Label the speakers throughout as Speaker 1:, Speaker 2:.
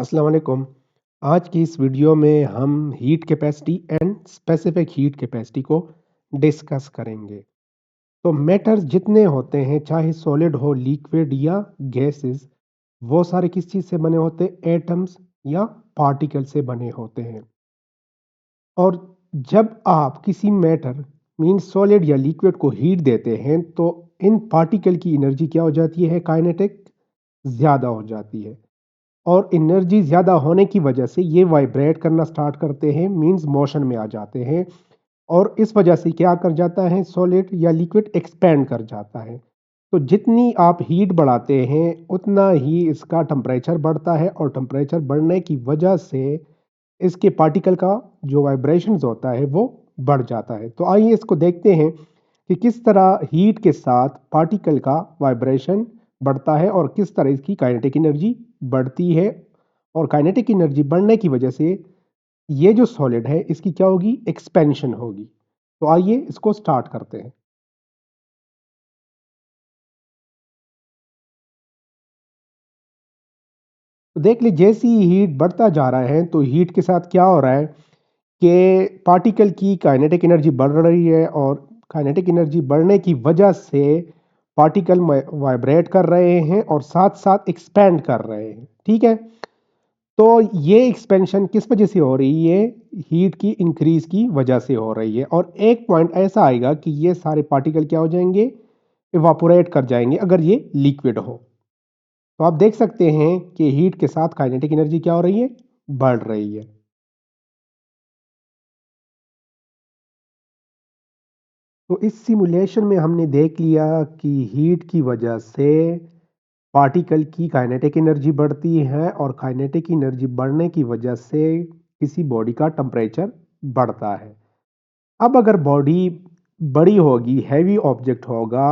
Speaker 1: अस्सलाम वालेकुम। आज की इस वीडियो में हम heat capacity and specific heat capacity को डिस्कस करेंगे। तो मैटर्स जितने होते हैं, चाहे सॉलिड हो, लिक्विड या गैसेस, वो सारे किस चीज़ से बने होते हैं? एटम्स या पार्टिकल से बने होते हैं। और जब आप किसी मैटर मींस सॉलिड या लिक्विड को हीट देते हैं तो इन पार्टिकल की एनर्जी क्या हो जाती है? काइनेटिक ज़्यादा हो जाती है। और एनर्जी ज़्यादा होने की वजह से ये वाइब्रेट करना स्टार्ट करते हैं, मींस मोशन में आ जाते हैं। और इस वजह से क्या कर जाता है? सॉलिड या लिक्विड एक्सपेंड कर जाता है। तो जितनी आप हीट बढ़ाते हैं उतना ही इसका टेम्परेचर बढ़ता है, और टेम्परेचर बढ़ने की वजह से इसके पार्टिकल का जो वाइब्रेशंस होता है वो बढ़ जाता है। तो आइए इसको देखते हैं कि किस तरह हीट के साथ पार्टिकल का वाइब्रेशन बढ़ता है और किस तरह इसकी काइनेटिक एनर्जी बढ़ती है। और काइनेटिक एनर्जी बढ़ने की वजह से ये जो सॉलिड है इसकी क्या होगी? एक्सपेंशन होगी। तो आइए इसको स्टार्ट करते हैं। तो देख लीजिए, जैसे ही हीट बढ़ता जा रहा है तो हीट के साथ क्या हो रहा है कि पार्टिकल की काइनेटिक एनर्जी बढ़ रही है, और काइनेटिक एनर्जी बढ़ने की वजह से पार्टिकल वाइब्रेट कर रहे हैं और साथ साथ एक्सपेंड कर रहे हैं। ठीक है। तो ये एक्सपेंशन किस वजह से हो रही है? हीट की इंक्रीज की वजह से हो रही है। और एक पॉइंट ऐसा आएगा कि ये सारे पार्टिकल क्या हो जाएंगे? इवापोरेट कर जाएंगे अगर ये लिक्विड हो। तो आप देख सकते हैं कि हीट के साथ काइनेटिक एनर्जी क्या हो रही है? बढ़ रही है। तो इस सिमुलेशन में हमने देख लिया कि हीट की वजह से पार्टिकल की काइनेटिक एनर्जी बढ़ती है, और काइनेटिक एनर्जी बढ़ने की वजह से किसी बॉडी का टेम्परेचर बढ़ता है। अब अगर बॉडी बड़ी होगी, हैवी ऑब्जेक्ट होगा,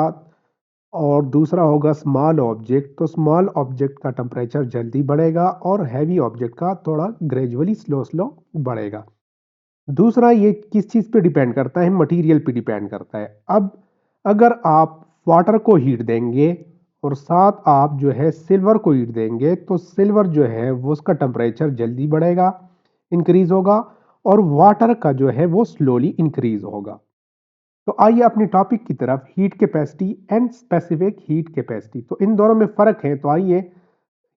Speaker 1: और दूसरा होगा स्मॉल ऑब्जेक्ट, तो स्मॉल ऑब्जेक्ट का टेम्परेचर जल्दी बढ़ेगा और हैवी ऑब्जेक्ट का थोड़ा ग्रेजुअली स्लो स्लो बढ़ेगा। दूसरा, ये किस चीज़ पे डिपेंड करता है? मटेरियल पे डिपेंड करता है। अब अगर आप वाटर को हीट देंगे और साथ आप जो है सिल्वर को हीट देंगे, तो सिल्वर जो है वो उसका टेम्परेचर जल्दी बढ़ेगा, इंक्रीज होगा, और वाटर का जो है वो स्लोली इंक्रीज होगा। तो आइए अपने टॉपिक की तरफ, heat capacity and specific heat capacity. तो इन दोनों में फ़र्क है, तो आइए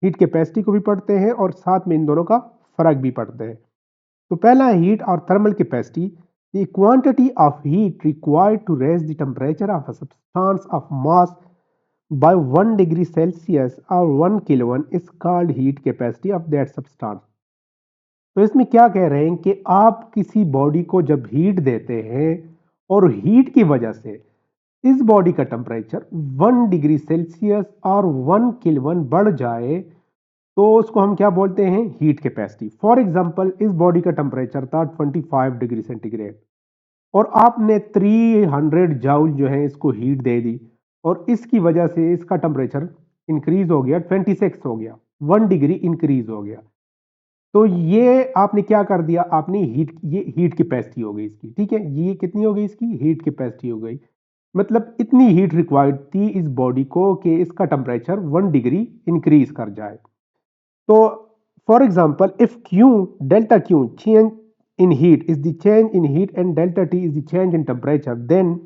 Speaker 1: हीट कैपेसिटी को भी पढ़ते हैं और साथ में इन दोनों का फ़र्क भी पढ़ते हैं। तो पहला है हीट और thermal capacity. The quantity of heat required to raise the temperature of a substance of mass by 1 degree Celsius or 1 Kelvin is called heat capacity of that substance। तो इसमें क्या कह रहे हैं कि आप किसी बॉडी को जब हीट देते हैं और हीट की वजह से इस बॉडी का टेम्परेचर 1 डिग्री सेल्सियस और 1 केल्विन बढ़ जाए, तो उसको हम क्या बोलते हैं? Heat capacity. फॉर एग्जांपल, इस बॉडी का टेम्परेचर था 25 डिग्री सेंटीग्रेड, और आपने 300 जाउल जो है इसको हीट दे दी, और इसकी वजह से इसका टेम्परेचर इंक्रीज हो गया, 26 हो गया, 1 डिग्री इंक्रीज हो गया। तो ये आपने क्या कर दिया? आपने ये हीट कैपेसिटी हो गई इसकी। ठीक है, ये कितनी हो गई? इसकी हीट कैपेसिटी हो गई। मतलब इतनी हीट रिक्वायर्ड थी इस बॉडी को कि इसका टेम्परेचर 1 डिग्री इंक्रीज कर जाए। तो for example, if Q delta Q change in heat is the change in heat and delta T is the change in temperature, then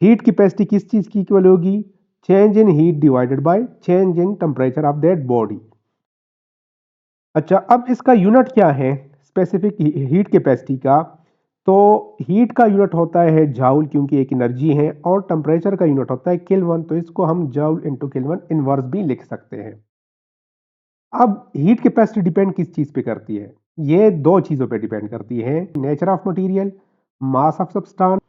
Speaker 1: heat capacity किस चीज की इक्वल होगी? Change in heat divided by change in temperature of that body. अच्छा, अब इसका unit क्या है specific heat capacity का? तो हीट का यूनिट होता है जाउल, क्योंकि एक एनर्जी है, और टेम्परेचर का यूनिट होता है केल्विन, तो इसको हम जाउल इनटू केल्विन इनवर्स भी लिख सकते हैं। अब हीट कैपेसिटी डिपेंड किस चीज पे करती है? ये दो चीजों पे डिपेंड करती है, nature of material, mass of substance.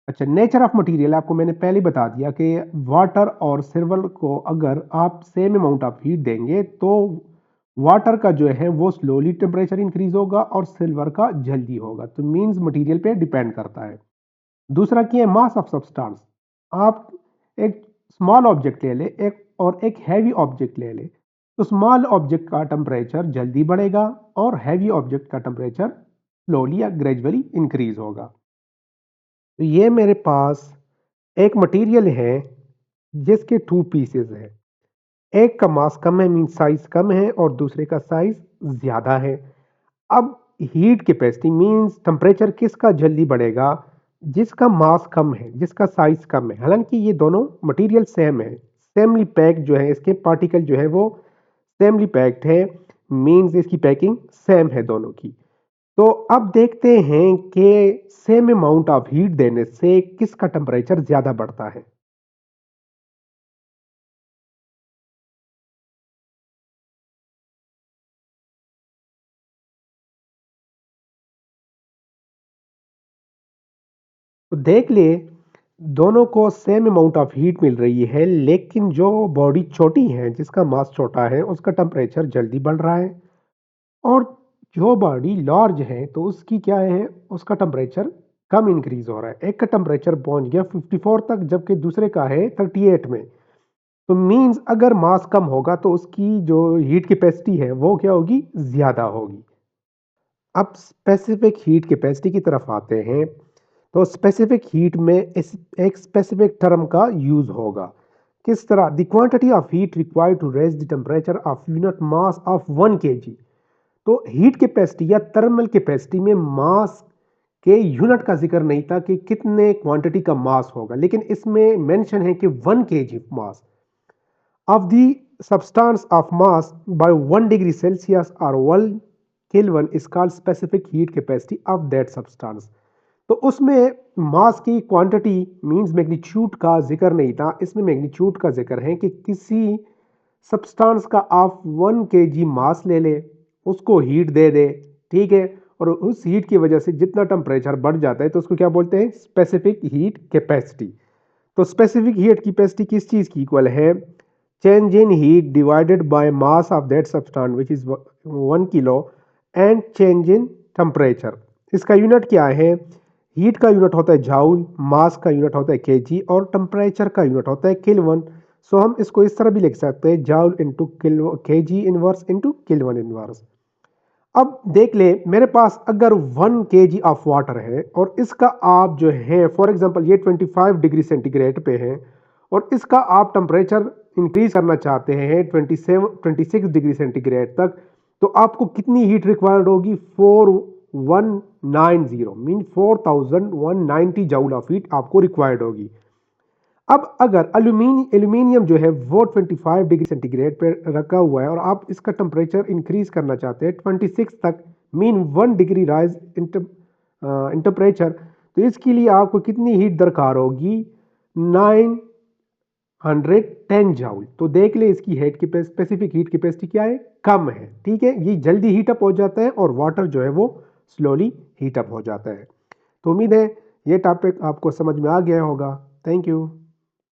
Speaker 1: अच्छा, नेचर ऑफ मटेरियल आपको मैंने पहले बता दिया कि वाटर और सिल्वर को अगर आप सेम अमाउंट ऑफ हीट देंगे तो वाटर का जो है वो स्लोली टेम्परेचर इंक्रीज होगा और सिल्वर का जल्दी होगा। तो मींस मटेरियल पे डिपेंड करता है। दूसरा क्या है? Mass of substance. आप एक स्मॉल ऑब्जेक्ट ले ले, एक और एक हैवी ऑब्जेक्ट ले ले, तो स्मॉल ऑब्जेक्ट का टेम्परेचर जल्दी बढ़ेगा और हैवी ऑब्जेक्ट का टेम्परेचर स्लोली या ग्रेजुअली इंक्रीज होगा। तो ये मेरे पास एक मटेरियल है जिसके टू पीसेस हैं। एक का मास कम है मीन साइज कम है और दूसरे का साइज ज्यादा है। अब हीट कैपेसिटी मींस टेम्परेचर किसका जल्दी बढ़ेगा, जिसका मास कम है जिसका साइज कम है। हालांकि ये दोनों मटेरियल सेम है, सेमली पैक्ड जो है, इसके पार्टिकल जो है वो सेमली पैक्ड है, मींस इसकी पैकिंग सेम है दोनों की। तो अब देखते हैं कि सेम अमाउंट ऑफ हीट देने से किसका टेम्परेचर ज्यादा बढ़ता है। तो देख ले, दोनों को सेम अमाउंट ऑफ हीट मिल रही है, लेकिन जो बॉडी छोटी है जिसका मास छोटा है उसका टेम्परेचर जल्दी बढ़ रहा है, और जो बॉडी लार्ज है तो उसकी क्या है, उसका टेम्परेचर कम इंक्रीज हो रहा है। एक का टेम्परेचर पहुंच गया 54 तक जबकि दूसरे का है 38 में। तो मींस अगर मास कम होगा तो उसकी जो हीट कैपेसिटी है वो क्या होगी, ज्यादा होगी। अब स्पेसिफिक हीट कैपेसिटी की तरफ आते हैं। तो स्पेसिफिक हीट में एक स्पेसिफिक टर्म का यूज होगा। किस तरह, the quantity of heat required to raise the temperature of unit mass of 1 kg। तो हीट कैपेसिटी या थर्मल कैपेसिटी में मास के यूनिट का जिक्र नहीं था कि कितने क्वांटिटी का मास होगा, लेकिन इसमें मेंशन है कि 1 kg mass of the substance of mass by 1 degree Celsius or 1 Kelvin is called specific heat capacity of that substance। तो उसमें मास की क्वांटिटी मींस मैग्नीट्यूड का जिक्र नहीं था, इसमें मैग्नीट्यूड का जिक्र है कि किसी सब्सटेंस का आप 1 kg मास ले ले, उसको हीट दे दे, ठीक है, और उस हीट की वजह से जितना टेम्परेचर बढ़ जाता है तो उसको क्या बोलते हैं, स्पेसिफिक हीट कैपेसिटी। तो स्पेसिफिक हीट कैपेसिटी किस चीज की इक्वल है, change in heat divided by mass of that substance which is 1 kilo and change in temperature। इसका यूनिट क्या है, हीट का यूनिट होता है जाउल, मास का यूनिट होता है केजी और टेम्परेचर का यूनिट होता है किल्वन। सो हम इसको इस तरह भी लिख सकते हैं, joule into kilo KG inverse into kelvin inverse. अब देख ले, मेरे पास अगर 1 kg ऑफ वाटर है और इसका आप जो है फॉर एग्जांपल ये 25 डिग्री सेंटीग्रेड पे है और इसका आप टेम्परेचर इंक्रीज करना चाहते हैं 26 डिग्री सेंटीग्रेड तक, तो आपको कितनी हीट रिक्वायर्ड होगी, 4190 मीन 4190 जूल ऑफ हीट आपको रिक्वायर्ड होगी। अब अगर एल्यूमिनियम जो है वो 25 डिग्री सेंटीग्रेड पे रखा हुआ है और आप इसका टेम्परेचर इंक्रीज करना चाहते हैं 26 तक, mean 1 degree rise in temperature, तो इसके लिए आपको कितनी हीट दरकार होगी, 910 जाउल। तो देख ले इसकी हीट की स्पेसिफिक हीट कैपेसिटी क्या है, कम है, ठीक है, ये जल्दी हीटअप हो जाता है और वाटर जो है वो स्लोली हीटअप हो जाता है। तो उम्मीद है ये टॉपिक आपको समझ में आ गया होगा। Thank you.